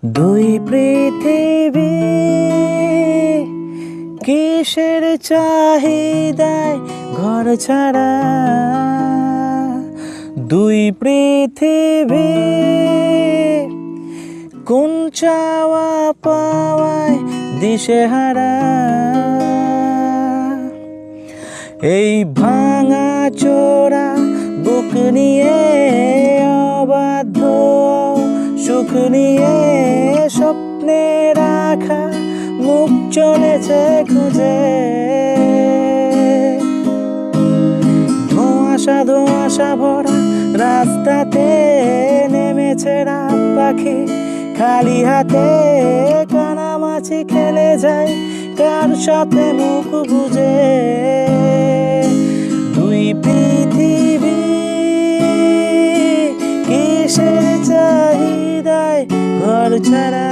দুই পৃথিবী কিসের চাহিদায় ঘর ছাড়া, দুই পৃথিবী কোন চাওয়া পাওয়ায় দিশেহারা। এই ভাঙা চোরা বুক নিয়ে অবাধ্য সুখ নিয়ে স্বপ্নে রাখা মুখ চলেছে খুঁজে। ধোঁয়াশা ধোঁয়াশা ভরা রাস্তাতে নেমেছে রাত পাখি, খালি হাতে কানামাছি খেলে যায় কার সাথে মুখ বুঝে। দুই পৃথিবী কিসের চাহিদায় ঘর ছাড়া।